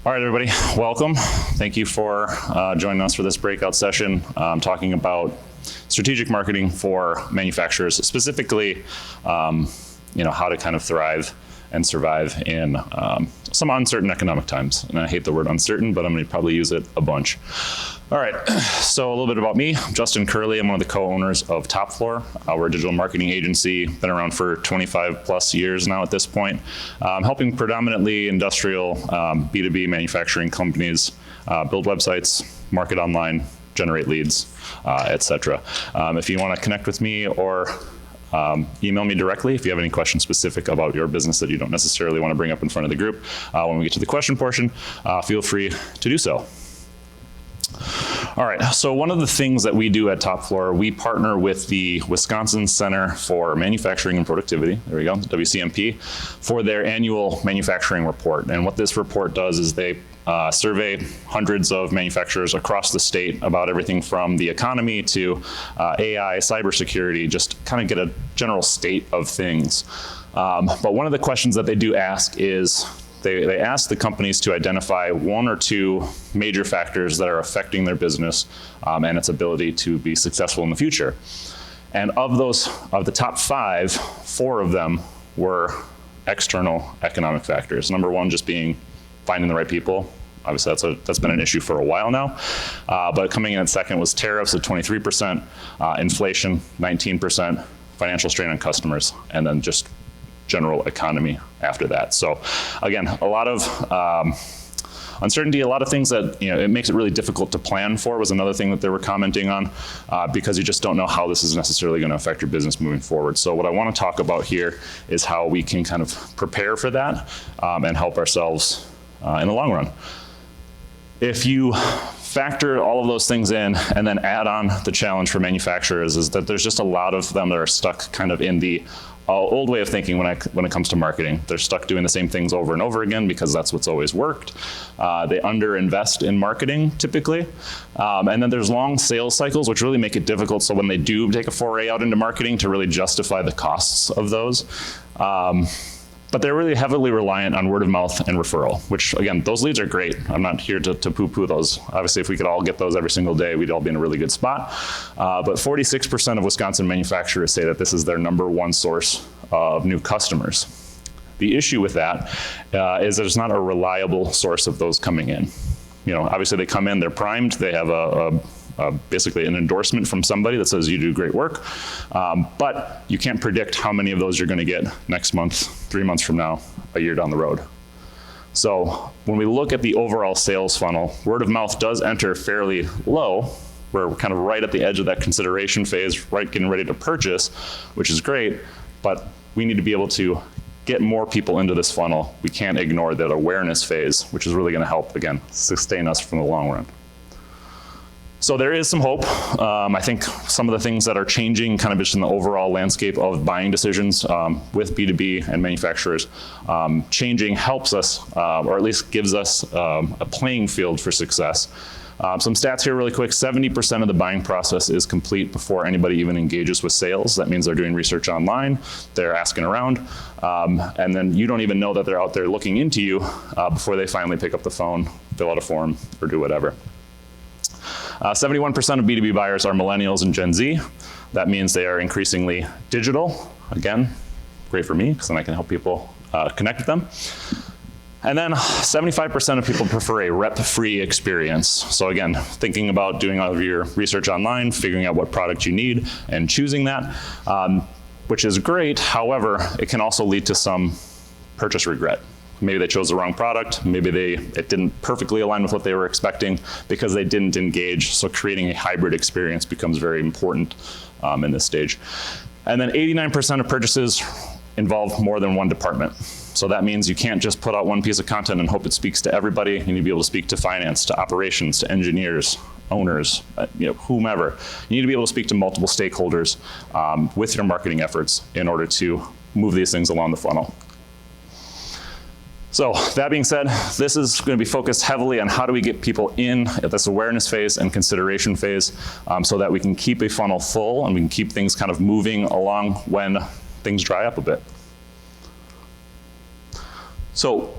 All right, everybody, welcome. Thank you for joining us for this breakout session talking about strategic marketing for manufacturers, specifically, how to kind of thrive and survive in some uncertain economic times. And I hate the word uncertain, but I'm going to probably use it a bunch. All right, so a little bit about me. I'm Justin Kerley. I'm one of the co-owners of Top Floor. We're a digital marketing agency, been around for 25 plus years now at this point, helping predominantly industrial B2B manufacturing companies build websites, market online, generate leads, etc. If you want to connect with me or email me directly if you have any questions specific about your business that you don't necessarily want to bring up in front of the group. When we get to the question portion, feel free to do so. All right, so one of the things that we do at Top Floor, we partner with the Wisconsin Center for Manufacturing and Productivity, there we go, the WCMP, for their annual manufacturing report. And what this report does is they survey hundreds of manufacturers across the state about everything from the economy to AI, cybersecurity, just kind of get a general state of things. But one of the questions that they do ask is, they ask the companies to identify one or two major factors that are affecting their business and its ability to be successful in the future. And of the top five, 4 of them were external economic factors. Number one just being finding the right people. Obviously, that's been an issue for a while now. But coming in at second was tariffs at 23%, inflation 19%, financial strain on customers, and then just general economy after that. So again, a lot of uncertainty, a lot of things that, it makes it really difficult to plan for was another thing that they were commenting on because you just don't know how this is necessarily going to affect your business moving forward. So what I want to talk about here is how we can kind of prepare for that and help ourselves in the long run. If you factor all of those things in and then add on the challenge for manufacturers is that there's just a lot of them that are stuck kind of in the old way of thinking when it comes to marketing. They're stuck doing the same things over and over again because that's what's always worked. They underinvest in marketing typically. And then there's long sales cycles, which really make it difficult. So when they do take a foray out into marketing to really justify the costs of those. But they're really heavily reliant on word of mouth and referral, which again, those leads are great. I'm not here to poo-poo those. Obviously, if we could all get those every single day, we'd all be in a really good spot. But 46% of Wisconsin manufacturers say that this is their number one source of new customers. The issue with that is there's not a reliable source of those coming in. Obviously they come in, they're primed, they have basically an endorsement from somebody that says you do great work, but you can't predict how many of those you're going to get next month, 3 months from now, a year down the road. So when we look at the overall sales funnel, word of mouth does enter fairly low. We're kind of right at the edge of that consideration phase, right getting ready to purchase, which is great, but we need to be able to get more people into this funnel. We can't ignore that awareness phase, which is really going to help, again, sustain us from the long run. So there is some hope. I think some of the things that are changing kind of just in the overall landscape of buying decisions with B2B and manufacturers, changing helps us, or at least gives us a playing field for success. Some stats here really quick, 70% of the buying process is complete before anybody even engages with sales. That means they're doing research online, they're asking around, and then you don't even know that they're out there looking into you before they finally pick up the phone, fill out a form, or do whatever. 71% of B2B buyers are millennials and Gen Z. That means they are increasingly digital. Again, great for me because then I can help people connect with them. And then 75% of people prefer a rep-free experience. So again, thinking about doing all of your research online, figuring out what product you need and choosing that, which is great. However, it can also lead to some purchase regret. Maybe they chose the wrong product. Maybe it didn't perfectly align with what they were expecting because they didn't engage. So creating a hybrid experience becomes very important in this stage. And then 89% of purchases involve more than one department. So that means you can't just put out one piece of content and hope it speaks to everybody. You need to be able to speak to finance, to operations, to engineers, owners, whomever. You need to be able to speak to multiple stakeholders with your marketing efforts in order to move these things along the funnel. So that being said, this is going to be focused heavily on how do we get people in at this awareness phase and consideration phase so that we can keep a funnel full and we can keep things kind of moving along when things dry up a bit. So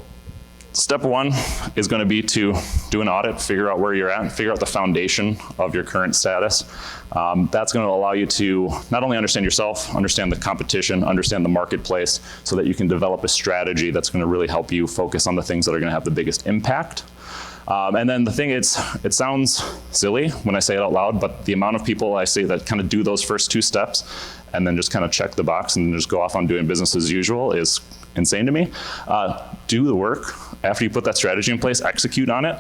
Step one is going to be to do an audit, figure out where you're at, figure out the foundation of your current status. That's going to allow you to not only understand yourself, understand the competition, understand the marketplace, so that you can develop a strategy that's going to really help you focus on the things that are going to have the biggest impact. And then the thing is, it sounds silly when I say it out loud, but the amount of people I see that kind of do those first two steps and then just kind of check the box and just go off on doing business as usual is insane to me. Do the work. After you put that strategy in place, execute on it.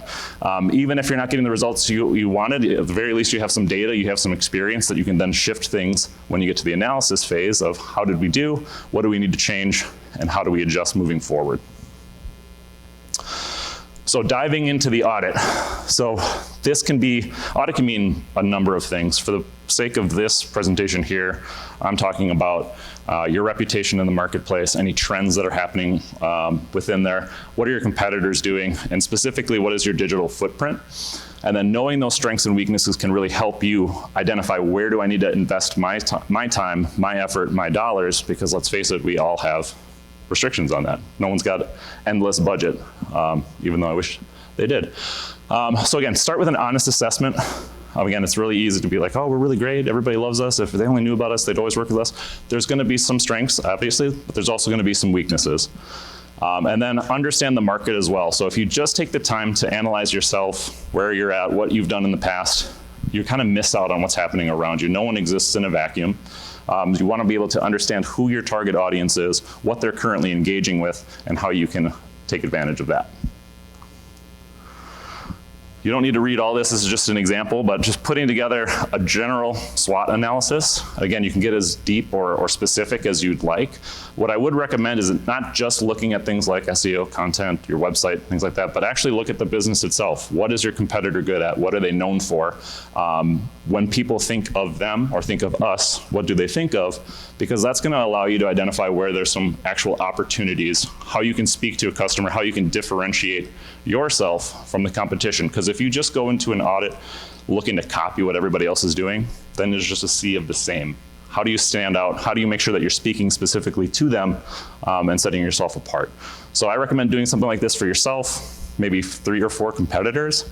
Even if you're not getting the results you wanted, at the very least you have some data, you have some experience that you can then shift things when you get to the analysis phase of how did we do, what do we need to change, and how do we adjust moving forward. So diving into the audit. So audit can mean a number of things. For the sake of this presentation here, I'm talking about your reputation in the marketplace, any trends that are happening within there, what are your competitors doing, and specifically, what is your digital footprint? And then knowing those strengths and weaknesses can really help you identify where do I need to invest my time, my effort, my dollars, because let's face it, we all have restrictions on that. No one's got endless budget, even though I wish they did. So again, start with an honest assessment. Again, it's really easy to be like, oh, we're really great, everybody loves us. If they only knew about us, they'd always work with us. There's gonna be some strengths, obviously, but there's also gonna be some weaknesses. And then understand the market as well. So if you just take the time to analyze yourself, where you're at, what you've done in the past, you kind of miss out on what's happening around you. No one exists in a vacuum. You want to be able to understand who your target audience is, what they're currently engaging with, and how you can take advantage of that. You don't need to read all this. This is just an example, but just putting together a general SWOT analysis. Again, you can get as deep or specific as you'd like. What I would recommend is not just looking at things like SEO, content, your website, things like that, but actually look at the business itself. What is your competitor good at? What are they known for? When people think of them or think of us, what do they think of? Because that's going to allow you to identify where there's some actual opportunities, how you can speak to a customer, how you can differentiate yourself from the competition. Because if you just go into an audit looking to copy what everybody else is doing, then there's just a sea of the same. How do you stand out? How do you make sure that you're speaking specifically to them and setting yourself apart? So I recommend doing something like this for yourself, maybe 3 or 4 competitors.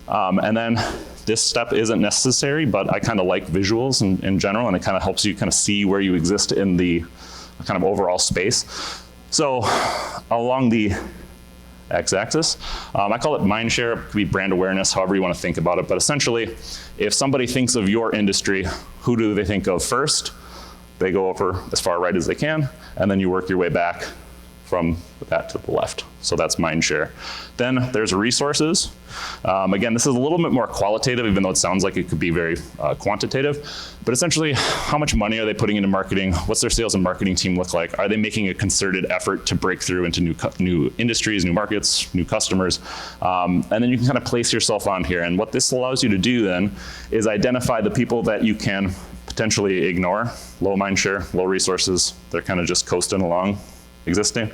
And then this step isn't necessary, but I kind of like visuals in general, and it kind of helps you kind of see where you exist in the kind of overall space. So along the x-axis, I call it mind share. It could be brand awareness, however you want to think about it. But essentially, if somebody thinks of your industry, who do they think of first? They go over as far right as they can, and then you work your way back from that to the left. So that's mind share. Then there's resources. Again, this is a little bit more qualitative, even though it sounds like it could be very quantitative. But essentially, how much money are they putting into marketing? What's their sales and marketing team look like? Are they making a concerted effort to break through into new industries, new markets, new customers? And then you can kind of place yourself on here. And what this allows you to do then is identify the people that you can potentially ignore. Low mind share, low resources. They're kind of just coasting along, existing.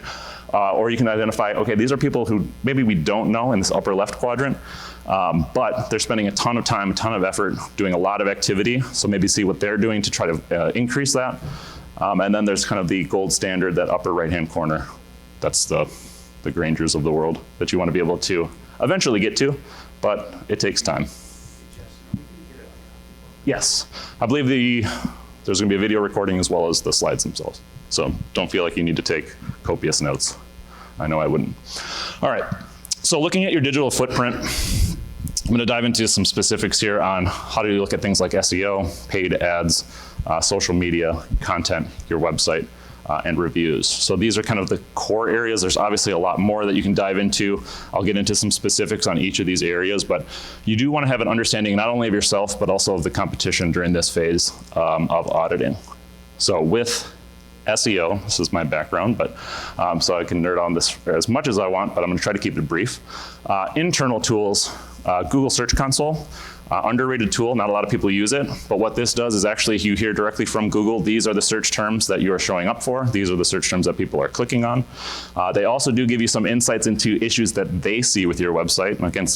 Or you can identify, okay, these are people who maybe we don't know in this upper left quadrant, but they're spending a ton of time, a ton of effort, doing a lot of activity. So maybe see what they're doing to try to increase that. And then there's kind of the gold standard, that upper right-hand corner. That's the Grangers of the world that you want to be able to eventually get to, but it takes time. Yes, I believe there's going to be a video recording as well as the slides themselves. So don't feel like you need to take copious notes. I know I wouldn't. All right, so looking at your digital footprint, I'm going to dive into some specifics here on how do you look at things like SEO, paid ads, social media, content, your website, and reviews. So these are kind of the core areas. There's obviously a lot more that you can dive into. I'll get into some specifics on each of these areas, but you do want to have an understanding not only of yourself, but also of the competition during this phase of auditing. So with SEO, this is my background, but so I can nerd on this as much as I want, but I'm going to try to keep it brief. Internal tools, Google Search Console, underrated tool. Not a lot of people use it, but what this does is actually you hear directly from Google, these are the search terms that you are showing up for. These are the search terms that people are clicking on. They also do give you some insights into issues that they see with your website. Again,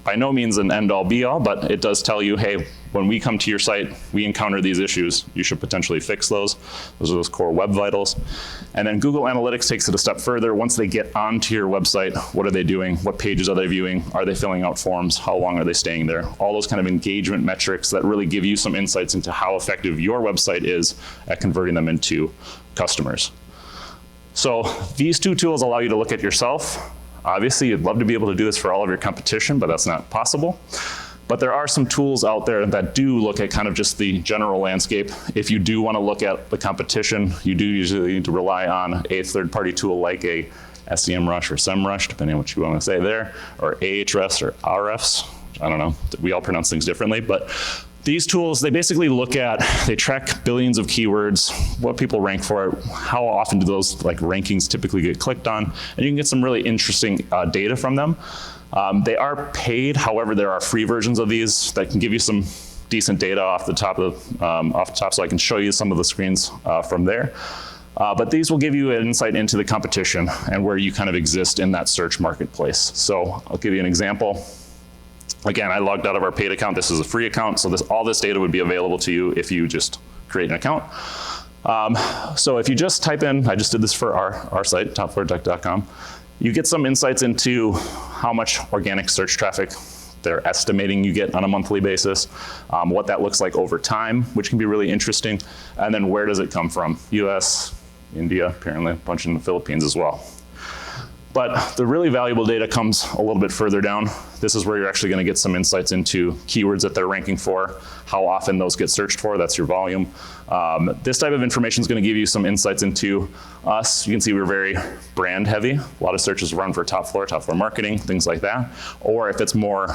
by no means an end-all be-all, but it does tell you, hey, when we come to your site, we encounter these issues. You should potentially fix those. Those are those core web vitals. And then Google Analytics takes it a step further. Once they get onto your website, what are they doing? What pages are they viewing? Are they filling out forms? How long are they staying there? All those kind of engagement metrics that really give you some insights into how effective your website is at converting them into customers. So these two tools allow you to look at yourself. Obviously, you'd love to be able to do this for all of your competition, but that's not possible. But there are some tools out there that do look at kind of just the general landscape. If you do want to look at the competition, you do usually need to rely on a third-party tool like a SEMrush or SEMrush, depending on what you want to say there, or Ahrefs or RFs. I don't know, we all pronounce things differently, but these tools, they basically look at, they track billions of keywords, what people rank for, how often do those rankings typically get clicked on, and you can get some really interesting data from them. They are paid, however, there are free versions of these that can give you some decent data off the top, so I can show you some of the screens from there. But these will give you an insight into the competition and where you kind of exist in that search marketplace. So I'll give you an example. Again, I logged out of our paid account. This is a free account, so all this data would be available to you if you just create an account. So if you just type in, I just did this for our site, topfloortech.com, you get some insights into how much organic search traffic they're estimating you get on a monthly basis, what that looks like over time, which can be really interesting, and then where does it come from? US, India, apparently a bunch in the Philippines as well. But the really valuable data comes a little bit further down. This is where you're actually going to get some insights into keywords that they're ranking for, how often those get searched for, that's your volume. This type of information is going to give you some insights into us. You can see we're very brand heavy. A lot of searches run for top floor marketing, things like that. Or if it's more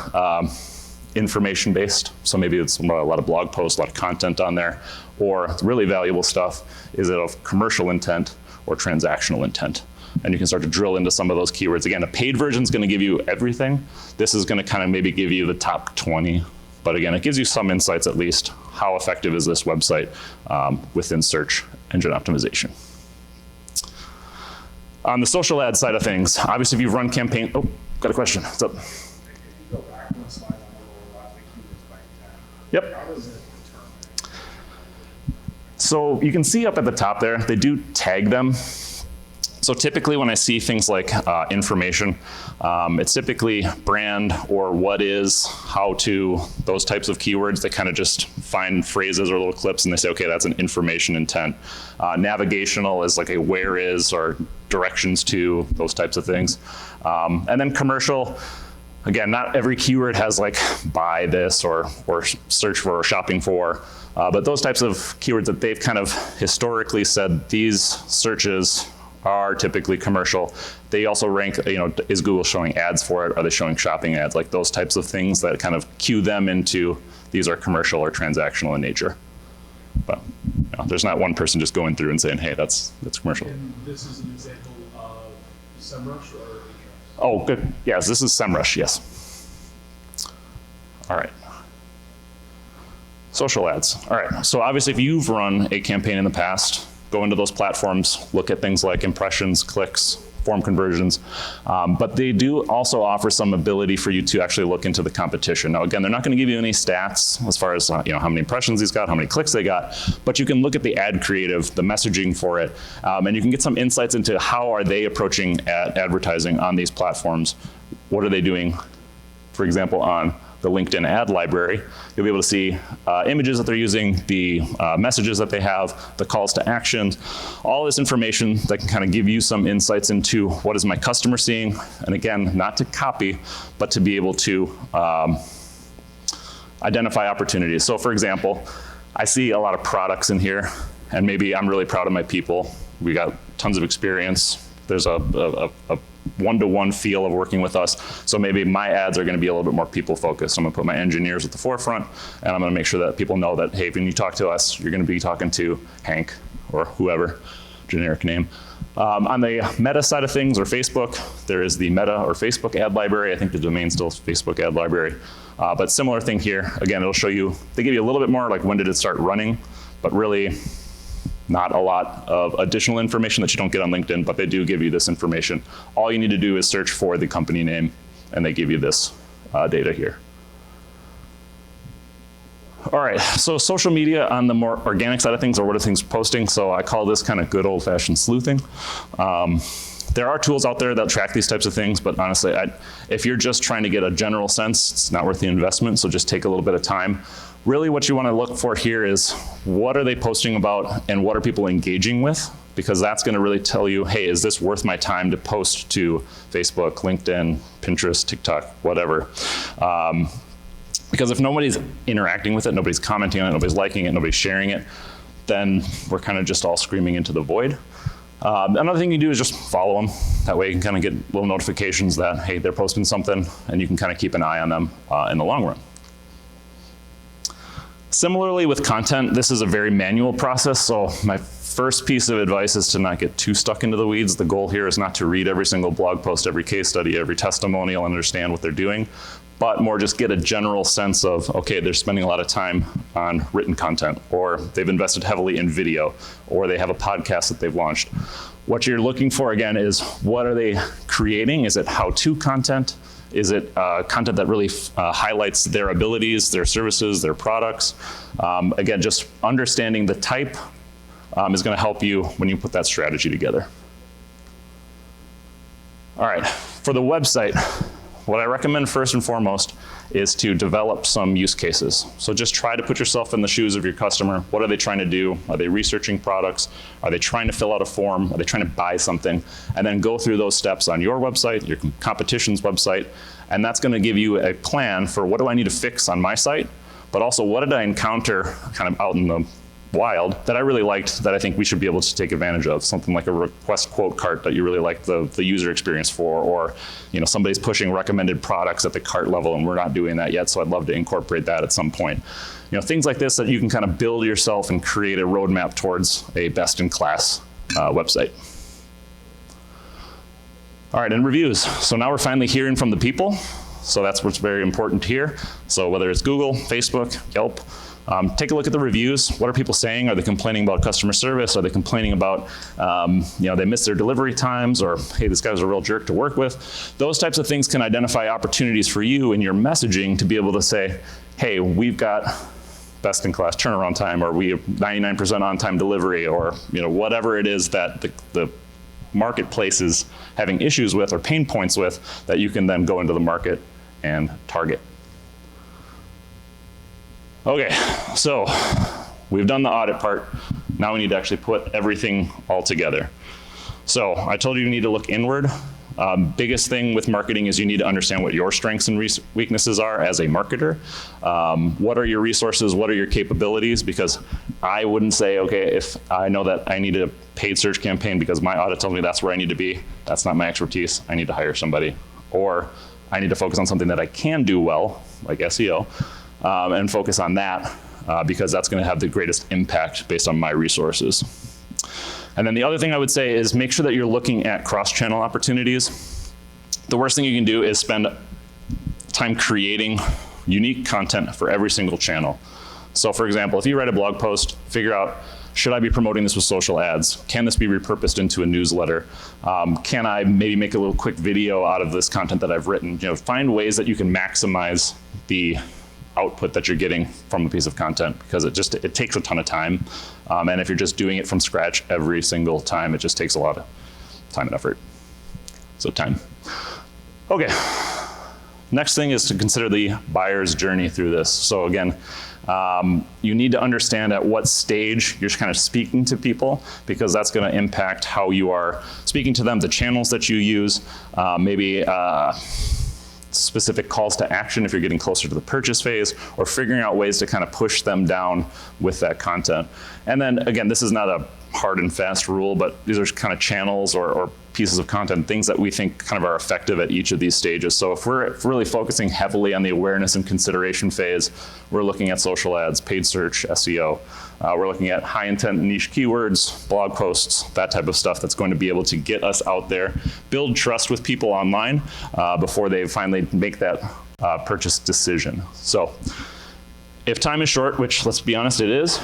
information based, so maybe it's a lot of blog posts, a lot of content on there, or really valuable stuff, is it of commercial intent or transactional intent? And you can start to drill into some of those keywords. Again, a paid version is going to give you everything. This is going to kind of maybe give you the top 20. But again, it gives you some insights at least. How effective is this website within search engine optimization? On the social ad side of things, obviously if you've run campaign, oh, got a question, what's up? Go back one slide on the lower left, keywords by intent. Yep. How does it determine? So you can see up at the top there, they do tag them. So typically when I see things like information, it's typically brand or what is, how to, those types of keywords. They kind of just find phrases or little clips and they say, okay, that's an information intent. Navigational is like a where is or directions to, those types of things. And then commercial, again, not every keyword has like buy this or search for or shopping for. But those types of keywords that they've kind of historically said these searches are typically commercial. They also rank, is Google showing ads for it? Are they showing shopping ads? Like those types of things that kind of cue them into these are commercial or transactional in nature. But there's not one person just going through and saying, hey, that's commercial. And this is an example of SEMrush or Ahrefs? Oh, good. Yes, this is SEMrush, yes. All right. Social ads. All right, so obviously if you've run a campaign in the past, go into those platforms, look at things like impressions, clicks, form conversions, but they do also offer some ability for you to actually look into the competition. Now again, they're not going to give you any stats as far as how many impressions these got, how many clicks they got, but you can look at the ad creative, the messaging for it, and you can get some insights into how are they approaching advertising on these platforms. What are they doing, for example, on the LinkedIn ad library. You'll be able to see images that they're using, the messages that they have, the calls to action, all this information that can kind of give you some insights into what is my customer seeing, and again, not to copy, but to be able to identify opportunities. So for example, I see a lot of products in here, and maybe I'm really proud of my people. We got tons of experience. There's a one-to-one feel of working with us. So maybe my ads are going to be a little bit more people-focused. I'm going to put my engineers at the forefront, and I'm going to make sure that people know that, hey, when you talk to us, you're going to be talking to Hank or whoever, generic name. On the Meta side of things, or Facebook, there is the Meta or Facebook ad library. I think the domain still is Facebook ad library. But similar thing here. Again, it'll show you, they give you a little bit more like when did it start running, but really not a lot of additional information that you don't get on LinkedIn, but they do give you this information. All you need to do is search for the company name, and they give you this data here. All right, so social media on the more organic side of things, or what are things posting? So I call this kind of good old-fashioned sleuthing. There are tools out there that track these types of things, but honestly, if you're just trying to get a general sense, it's not worth the investment, so just take a little bit of time. Really what you want to look for here is what are they posting about and what are people engaging with? Because that's going to really tell you, hey, is this worth my time to post to Facebook, LinkedIn, Pinterest, TikTok, whatever. Because if nobody's interacting with it, nobody's commenting on it, nobody's liking it, nobody's sharing it, then we're kind of just all screaming into the void. Another thing you do is just follow them. That way you can kind of get little notifications that, hey, they're posting something, and you can kind of keep an eye on them in the long run. Similarly with content, this is a very manual process, so my first piece of advice is to not get too stuck into the weeds. The goal here is not to read every single blog post, every case study, every testimonial, and understand what they're doing, but more just get a general sense of, okay, they're spending a lot of time on written content, or they've invested heavily in video, or they have a podcast that they've launched. What you're looking for, again, is what are they creating? Is it how-to content? Is it content that really highlights their abilities, their services, their products? Again, just understanding the type is going to help you when you put that strategy together. All right, for the website, what I recommend first and foremost is to develop some use cases. So just try to put yourself in the shoes of your customer. What are they trying to do? Are they researching products? Are they trying to fill out a form? Are they trying to buy something? And then go through those steps on your website, your competition's website, and that's going to give you a plan for what do I need to fix on my site, but also what did I encounter kind of out in the wild that I really liked that I think we should be able to take advantage of. Something like a request quote cart that you really like the user experience for, or somebody's pushing recommended products at the cart level and we're not doing that yet, so I'd love to incorporate that at some point. Things like this that you can kind of build yourself and create a roadmap towards a best-in-class website. All right, and reviews. So now we're finally hearing from the people. So that's what's very important here. So whether it's Google, Facebook, Yelp, take a look at the reviews. What are people saying? Are they complaining about customer service? Are they complaining about, they missed their delivery times, or hey, this guy was a real jerk to work with? Those types of things can identify opportunities for you in your messaging to be able to say, hey, we've got best-in-class turnaround time, or we have 99% on-time delivery, or whatever it is that the marketplace is having issues with or pain points with, that you can then go into the market and target. Okay, so we've done the audit part. Now we need to actually put everything all together. So I told you need to look inward. Biggest thing with marketing is you need to understand what your strengths and weaknesses are as a marketer. What are your resources? What are your capabilities? Because I wouldn't say, okay, if I know that I need a paid search campaign because my audit tells me that's where I need to be, that's not my expertise, I need to hire somebody. Or I need to focus on something that I can do well, like SEO, and focus on that because that's going to have the greatest impact based on my resources. And then the other thing I would say is make sure that you're looking at cross-channel opportunities. The worst thing you can do is spend time creating unique content for every single channel. So for example, if you write a blog post, figure out, should I be promoting this with social ads? Can this be repurposed into a newsletter? Can I maybe make a little quick video out of this content that I've written? Find ways that you can maximize the output that you're getting from a piece of content, because it takes a ton of time. And if you're just doing it from scratch every single time, it just takes a lot of time and effort. So time. Okay. Next thing is to consider the buyer's journey through this. So again, you need to understand at what stage you're kind of speaking to people, because that's going to impact how you are speaking to them, the channels that you use, maybe specific calls to action if you're getting closer to the purchase phase, or figuring out ways to kind of push them down with that content. And then again, this is not a hard and fast rule, but these are kind of channels or pieces of content, things that we think kind of are effective at each of these stages. So if we're really focusing heavily on the awareness and consideration phase, we're looking at social ads, paid search, SEO. We're looking at high intent niche keywords, blog posts, that type of stuff that's going to be able to get us out there, build trust with people online before they finally make that purchase decision. So if time is short, which let's be honest, it is,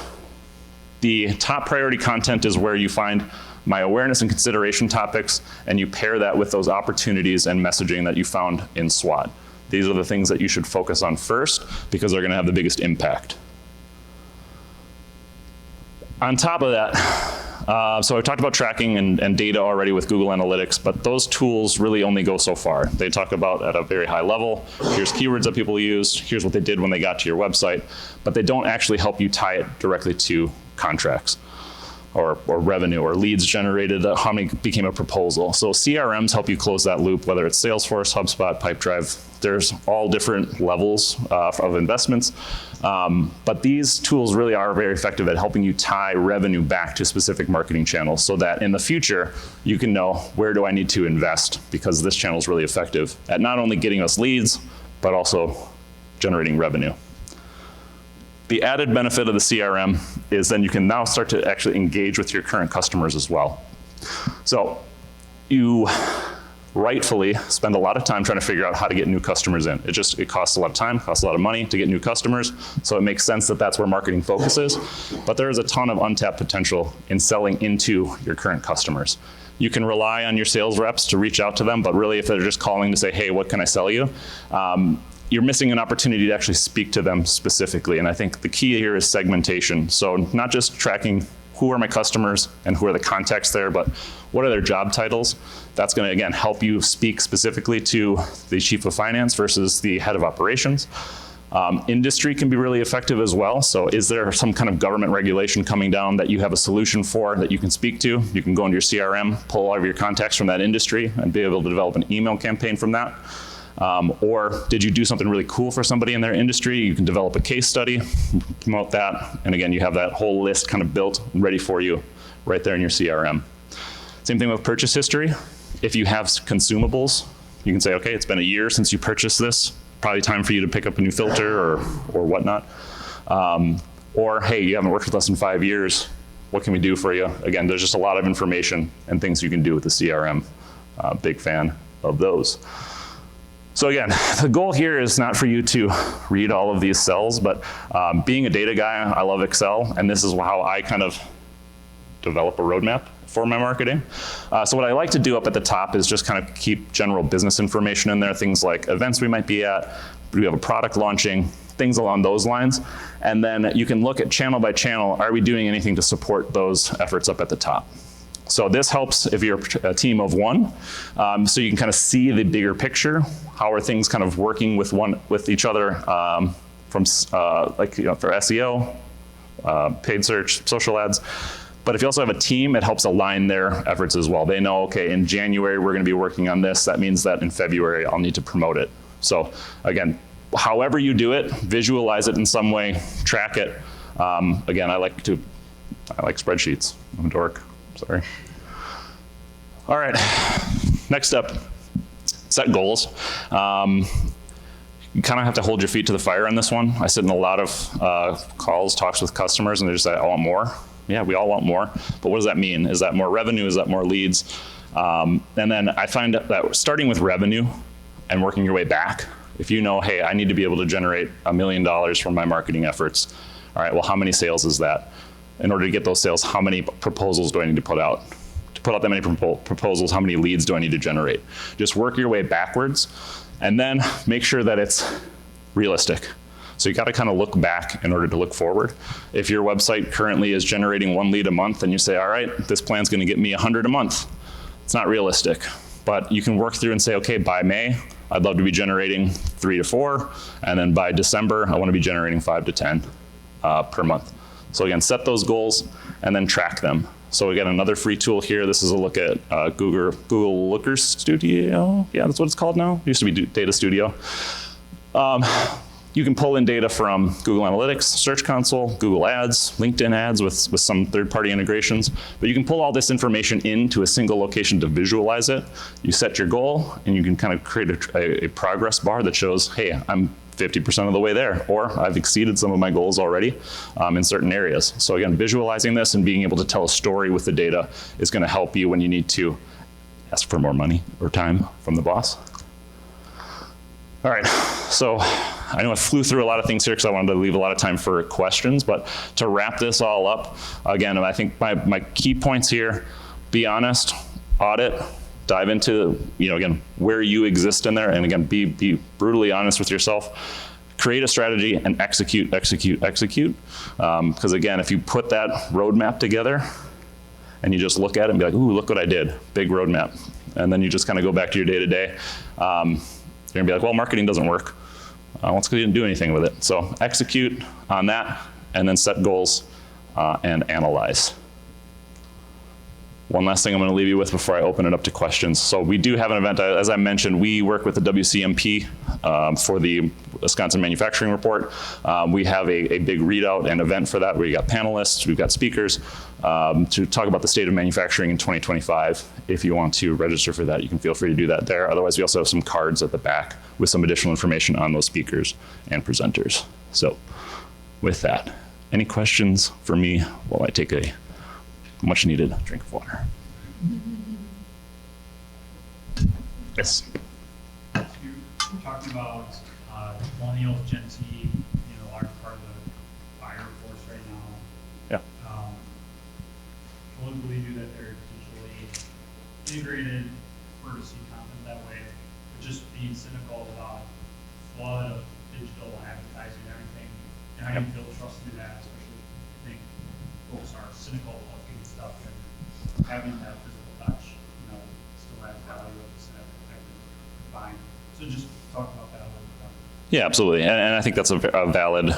the top priority content is where you find my awareness and consideration topics, and you pair that with those opportunities and messaging that you found in SWOT. These are the things that you should focus on first, because they're going to have the biggest impact. On top of that, so I've talked about tracking and data already with Google Analytics, but those tools really only go so far. They talk about at a very high level, here's keywords that people used, here's what they did when they got to your website, but they don't actually help you tie it directly to contracts or revenue or leads generated, how many became a proposal. So CRMs help you close that loop, whether it's Salesforce, HubSpot, Pipedrive. There's all different levels of investments. But these tools really are very effective at helping you tie revenue back to specific marketing channels so that in the future, you can know where do I need to invest because this channel is really effective at not only getting us leads, but also generating revenue. The added benefit of the CRM is then you can now start to actually engage with your current customers as well. So you rightfully spend a lot of time trying to figure out how to get new customers in. It costs a lot of time, costs a lot of money to get new customers, so it makes sense that that's where marketing focuses. But there is a ton of untapped potential in selling into your current customers. You can rely on your sales reps to reach out to them, but really if they're just calling to say, hey, what can I sell you? You're missing an opportunity to actually speak to them specifically. And I think the key here is segmentation. So not just tracking who are my customers and who are the contacts there, but what are their job titles? That's gonna, again, help you speak specifically to the chief of finance versus the head of operations. Industry can be really effective as well. So is there some kind of government regulation coming down that you have a solution for that you can speak to? You can go into your CRM, pull all of your contacts from that industry and be able to develop an email campaign from that. Or did you do something really cool for somebody in their industry? You can develop a case study, promote that, and again, you have that whole list kind of built, ready for you, right there in your CRM. Same thing with purchase history. If you have consumables, you can say, okay, it's been a year since you purchased this, probably time for you to pick up a new filter or whatnot. Or, hey, you haven't worked with us in 5 years, what can we do for you? Again, there's just a lot of information and things you can do with the CRM. Big fan of those. So again, the goal here is not for you to read all of these cells, but being a data guy, I love Excel, and this is how I kind of develop a roadmap for my marketing. So what I like to do up at the top is just kind of keep general business information in there, things like events we might be at, do we have a product launching, things along those lines. And then you can look at channel by channel, are we doing anything to support those efforts up at the top? So this helps if you're a team of one, so you can kind of see the bigger picture. How are things kind of working with each other from like for SEO, paid search, social ads. But if you also have a team, it helps align their efforts as well. They know, okay, in January we're going to be working on this. That means that in February I'll need to promote it. So again, however you do it, visualize it in some way, track it. Again, I like spreadsheets. I'm a dork. Sorry. All right, next up, set goals. You kind of have to hold your feet to the fire on this one. I sit in a lot of calls, talks with customers, and they just say, I want more. Yeah, we all want more, but what does that mean? Is that more revenue? Is that more leads? And then I find that starting with revenue and working your way back, if you know, hey, I need to be able to generate $1 million from my marketing efforts. All right, well, how many sales is that? In order to get those sales, how many proposals do I need to put out? To put out that many proposals, how many leads do I need to generate? Just work your way backwards and then make sure that it's realistic. So you gotta kind of look back in order to look forward. If your website currently is generating 1 lead a month and you say, all right, this plan's gonna get me 100 a month, it's not realistic. But you can work through and say, okay, by May, I'd love to be generating 3 to 4, and then by December, I wanna be generating 5 to 10 per month. So again, set those goals and then track them. So again, another free tool here. This is a look at Google Looker Studio. Yeah, that's what it's called now. It used to be Data Studio. You can pull in data from Google Analytics, Search Console, Google Ads, LinkedIn Ads with some third-party integrations. But you can pull all this information into a single location to visualize it. You set your goal, and you can kind of create a progress bar that shows, hey, I'm 50% of the way there, or I've exceeded some of my goals already in certain areas. So again, visualizing this and being able to tell a story with the data is going to help you when you need to ask for more money or time from the boss. All right, so I know I flew through a lot of things here because I wanted to leave a lot of time for questions, but to wrap this all up, again, I think my key points here, be honest, audit, dive into, again, where you exist in there, and again, be brutally honest with yourself. create a strategy and execute, execute, execute. Because again, if you put that roadmap together and you just look at it and be like, ooh, look what I did, big roadmap. And then you just kind of go back to your day-to-day. You're gonna be like, well, marketing doesn't work. Well, it's because you didn't do anything with it. So execute on that and then set goals and analyze. One last thing I'm going to leave you with before I open it up to questions. So we do have an event, as I mentioned, we work with the WCMP for the Wisconsin Manufacturing Report. We have a big readout and event for that where you got panelists, we've got speakers to talk about the state of manufacturing in 2025. If you want to register for that, you can feel free to do that there. Otherwise, we also have some cards at the back with some additional information on those speakers and presenters. So with that, any questions for me while I take a much needed drink of water? Yes. You're talking about millennials, Gen Z, large part of the buyer force right now. Yeah. Totally believe you that they're digitally integrated, prefer to see content that way, but just being cynical about flood of digital advertising and everything, and how do you build trust through that, especially I think folks are cynical of looking at stuff and having that physical touch, still adds value of the buying. So just talk about that a little bit. Yeah, absolutely. And I think that's a valid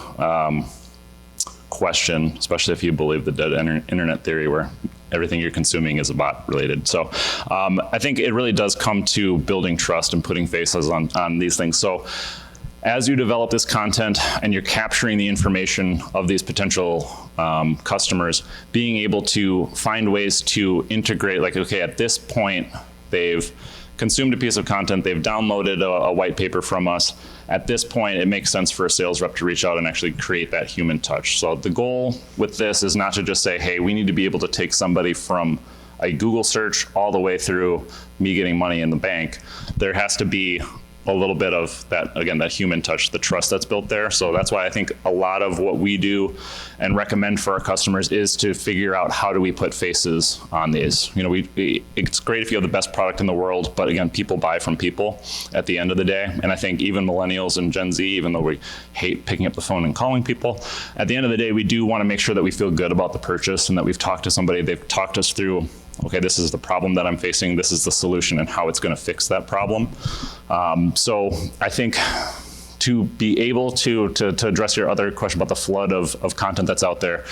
question, especially if you believe the dead internet theory where everything you're consuming is bot related. So I think it really does come to building trust and putting faces on these things. So as you develop this content and you're capturing the information of these potential customers, being able to find ways to integrate, like, okay, at this point, they've consumed a piece of content, they've downloaded a white paper from us. At this point, it makes sense for a sales rep to reach out and actually create that human touch. So the goal with this is not to just say, hey, we need to be able to take somebody from a Google search all the way through me getting money in the bank. There has to be a little bit of that, again, that human touch, the trust that's built there. So that's why I think a lot of what we do and recommend for our customers is to figure out how do we put faces on these. It's great if you have the best product in the world, but again, people buy from people at the end of the day. And I think even millennials and Gen Z, even though we hate picking up the phone and calling people, at the end of the day, we do want to make sure that we feel good about the purchase and that we've talked to somebody, they've talked us through, okay, this is the problem that I'm facing, this is the solution and how it's going to fix that problem. So I think to be able to address your other question about the flood of content that's out there,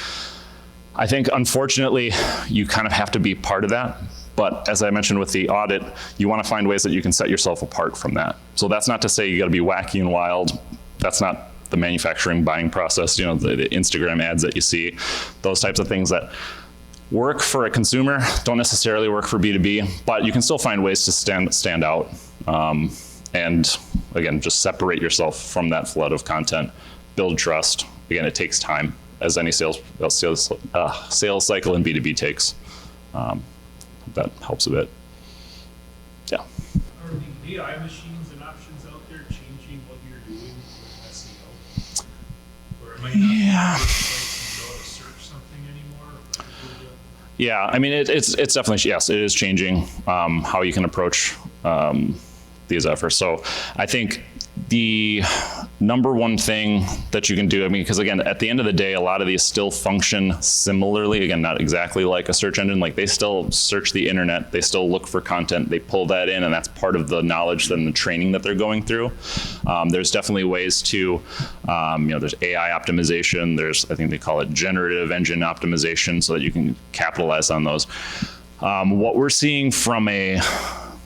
I think unfortunately you kind of have to be part of that. But as I mentioned with the audit, you want to find ways that you can set yourself apart from that. So that's not to say you got to be wacky and wild. That's not the manufacturing buying process, the Instagram ads that you see, those types of things that work for a consumer don't necessarily work for B2B, but you can still find ways to stand out. And again, just separate yourself from that flood of content, build trust. Again, it takes time, as any sales cycle in B2B takes. That helps a bit. Yeah. Are the AI machines and options out there changing what you're doing with SEO? Or it might not be a good place to go to search something anymore? Yeah, I mean, it's definitely, yes, it is changing how you can approach these efforts. So I think the number one thing that you can do, because again, at the end of the day, a lot of these still function similarly. Again, not exactly like a search engine. Like they still search the internet, they still look for content, they pull that in, and that's part of the knowledge and the training that they're going through. There's definitely ways to, there's AI optimization. There's, I think they call it generative engine optimization, so that you can capitalize on those. What we're seeing from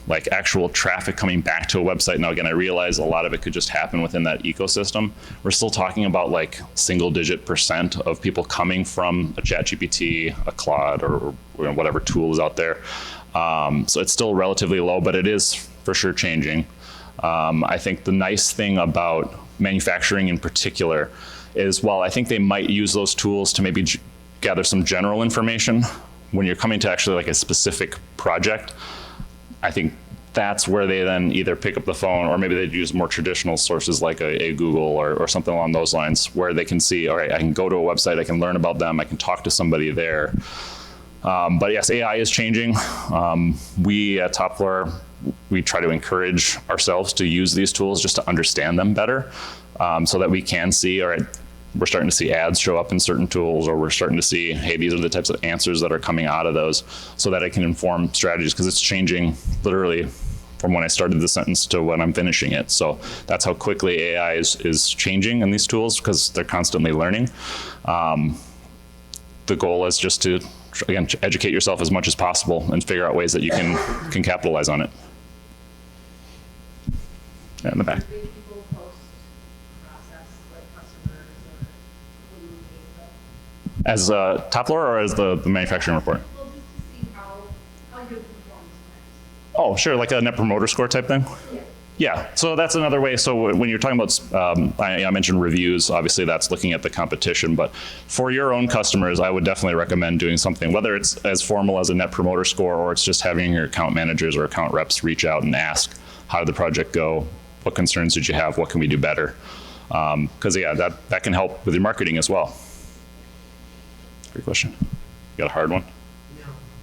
like actual traffic coming back to a website. Now, again, I realize a lot of it could just happen within that ecosystem. We're still talking about like single-digit % of people coming from a ChatGPT, a Claude, or whatever tool is out there. So it's still relatively low, but it is for sure changing. I think the nice thing about manufacturing in particular is, while I think they might use those tools to maybe gather some general information, when you're coming to actually like a specific project, I think that's where they then either pick up the phone, or maybe they'd use more traditional sources like a Google or something along those lines, where they can see, all right, I can go to a website, I can learn about them, I can talk to somebody there. But yes, AI is changing. We at Top Floor, we try to encourage ourselves to use these tools just to understand them better. so that we can see, all right, we're starting to see ads show up in certain tools, or we're starting to see, hey, these are the types of answers that are coming out of those, so that I can inform strategies, because it's changing literally from when I started the sentence to when I'm finishing it. So that's how quickly AI is changing in these tools, because they're constantly learning. The goal is just to, again, educate yourself as much as possible and figure out ways that you can capitalize on it. Yeah, in the back. As top floor or as the manufacturing report? Well, just to see how your performance went. Oh, sure, like a net promoter score type thing? Yeah. Yeah, so that's another way. So when you're talking about, I mentioned reviews, obviously that's looking at the competition, but for your own customers, I would definitely recommend doing something, whether it's as formal as a net promoter score, or it's just having your account managers or account reps reach out and ask, how did the project go? What concerns did you have? What can we do better? Because yeah, that can help with your marketing as well. Great question. You got a hard one?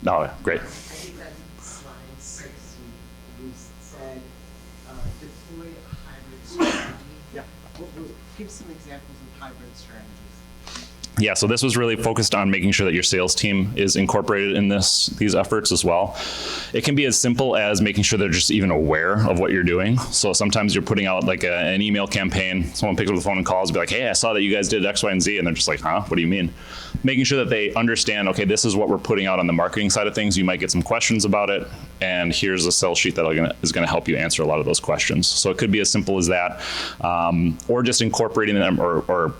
No. No, great. I think that's slide 6, you said deploy a hybrid strategy. Yeah. Give some examples of hybrid strategies. Yeah, so this was really focused on making sure that your sales team is incorporated in these efforts as well. It can be as simple as making sure they're just even aware of what you're doing. So sometimes you're putting out like an email campaign, someone picks up the phone and calls and be like, hey, I saw that you guys did X, Y, and Z, and they're just like, huh, what do you mean? Making sure that they understand, okay, this is what we're putting out on the marketing side of things. You might get some questions about it, and here's a sell sheet that is gonna help you answer a lot of those questions. So it could be as simple as that, or just incorporating them, or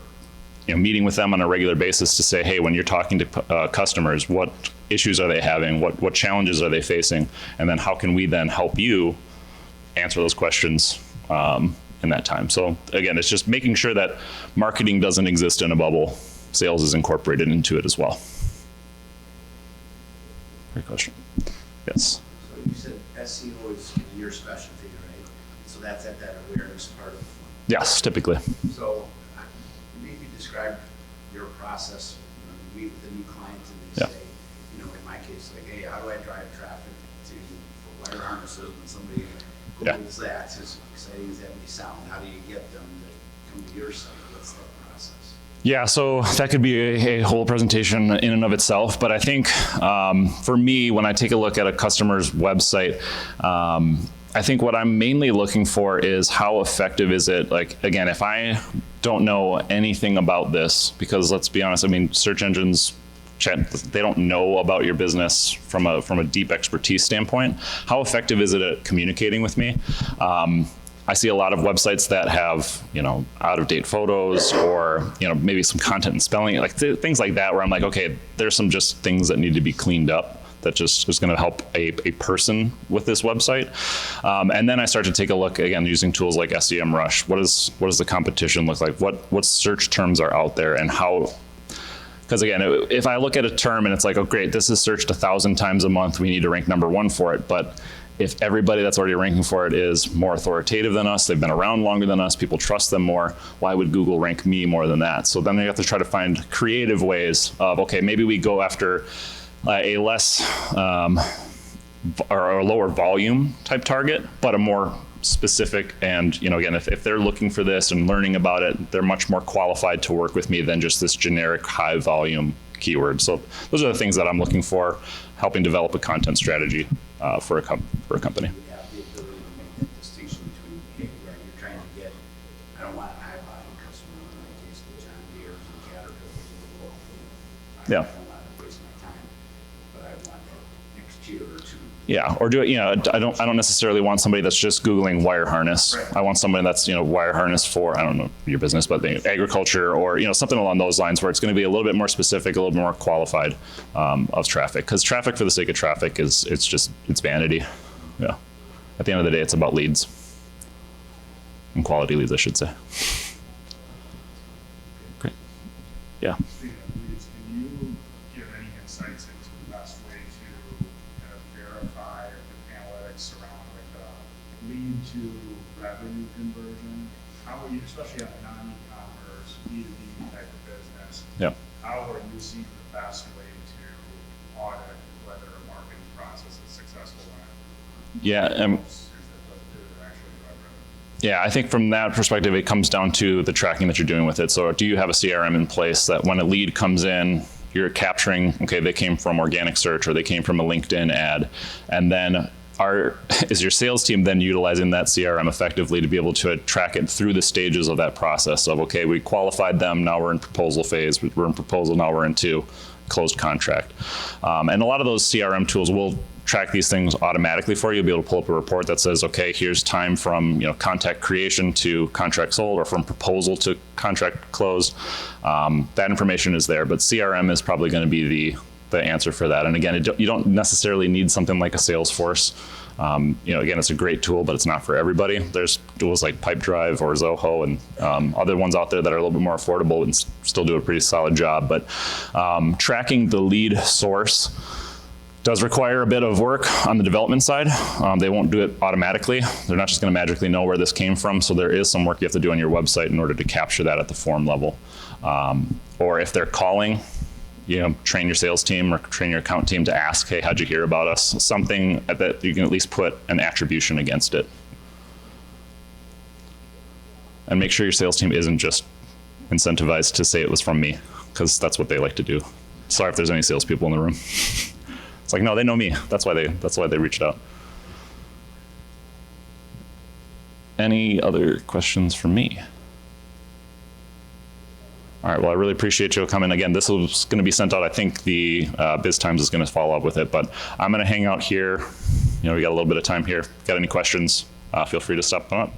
meeting with them on a regular basis to say, hey, when you're talking to customers, what issues are they having? What challenges are they facing? And then how can we then help you answer those questions in that time? So again, it's just making sure that marketing doesn't exist in a bubble. Sales is incorporated into it as well. Great question. Yes. So you said SEO is your specialty, right? So that's at that awareness part of the funnel. Yes, typically. So maybe describe your process when you meet with a new client and they Yeah. say, in my case, like, hey, how do I drive traffic for wire harnesses? When somebody Yeah. Googles that, as exciting as that may sound, how do you get them to come to your site? What's that process? Yeah, so that could be a whole presentation in and of itself, but I think for me, when I take a look at a customer's website, I think what I'm mainly looking for is how effective is it? Like, again, if I don't know anything about this, because let's be honest, I mean, search engines, they don't know about your business from a deep expertise standpoint. How effective is it at communicating with me? I see a lot of websites that have, out-of-date photos, or, maybe some content and spelling, like things like that, where I'm like, okay, there's some just things that need to be cleaned up that just is going to help a person with this website. And then I start to take a look, again, using tools like SEMrush. What does the competition look like? What search terms are out there, and how? Because again, if I look at a term and it's like, oh great, this is searched 1,000 times a month, we need to rank number 1 for it. But if everybody that's already ranking for it is more authoritative than us, they've been around longer than us, people trust them more, why would Google rank me more than that? So then you have to try to find creative ways of, okay, maybe we go after a less or a lower volume type target, but a more specific, and again, if they're looking for this and learning about it, they're much more qualified to work with me than just this generic high volume keyword. So those are the things that I'm looking for, helping develop a content strategy for a company. You have the ability to make that distinction between, hey, right, you're trying to get, I don't want a high volume customer, in my case, the John Deere's and Caterpillars of the world. Yeah. I don't want to waste my time, but I want that next tier or two. Yeah, or do it. I don't necessarily want somebody that's just Googling wire harness. Right. I want somebody that's wire harness for, I don't know your business, but agriculture, or something along those lines, where it's going to be a little bit more specific, a little bit more qualified of traffic. Because traffic for the sake of traffic it's vanity. Yeah. At the end of the day, it's about leads, and quality leads, I should say. Great. Yeah. Speaking of leads, can you give any insights into the best way to kind of verify the analytics around lead to revenue conversion? How are you, especially on a non-e-commerce, B2B type of business, Yeah. how are you seeing the best way to audit whether a marketing process is successful? Yeah. Is it actually drive revenue? Yeah, I think from that perspective, it comes down to the tracking that you're doing with it. So do you have a CRM in place that when a lead comes in, you're capturing, okay, they came from organic search or they came from a LinkedIn ad, and then is your sales team then utilizing that CRM effectively to be able to track it through the stages of that process of, okay, we qualified them, now we're in proposal phase, we're in proposal, now we're into closed contract. And a lot of those CRM tools will track these things automatically for you. You'll be able to pull up a report that says, okay, here's time from contact creation to contract sold, or from proposal to contract closed. That information is there, but CRM is probably going to be the answer for that. And again, you don't necessarily need something like a Salesforce. Again, it's a great tool, but it's not for everybody. There's tools like Pipedrive or Zoho and other ones out there that are a little bit more affordable and still do a pretty solid job. But tracking the lead source does require a bit of work on the development side. They won't do it automatically. They're not just going to magically know where this came from. So there is some work you have to do on your website in order to capture that at the form level. Or if they're calling, train your sales team or train your account team to ask, hey, how'd you hear about us? Something that you can at least put an attribution against it. And make sure your sales team isn't just incentivized to say it was from me, because that's what they like to do. Sorry if there's any salespeople in the room. It's like, no, they know me. That's why they reached out. Any other questions for me? All right, well, I really appreciate you coming. Again, this was going to be sent out. I think the BizTimes is going to follow up with it, but I'm going to hang out here. We got a little bit of time here. Got any questions, feel free to stop them up.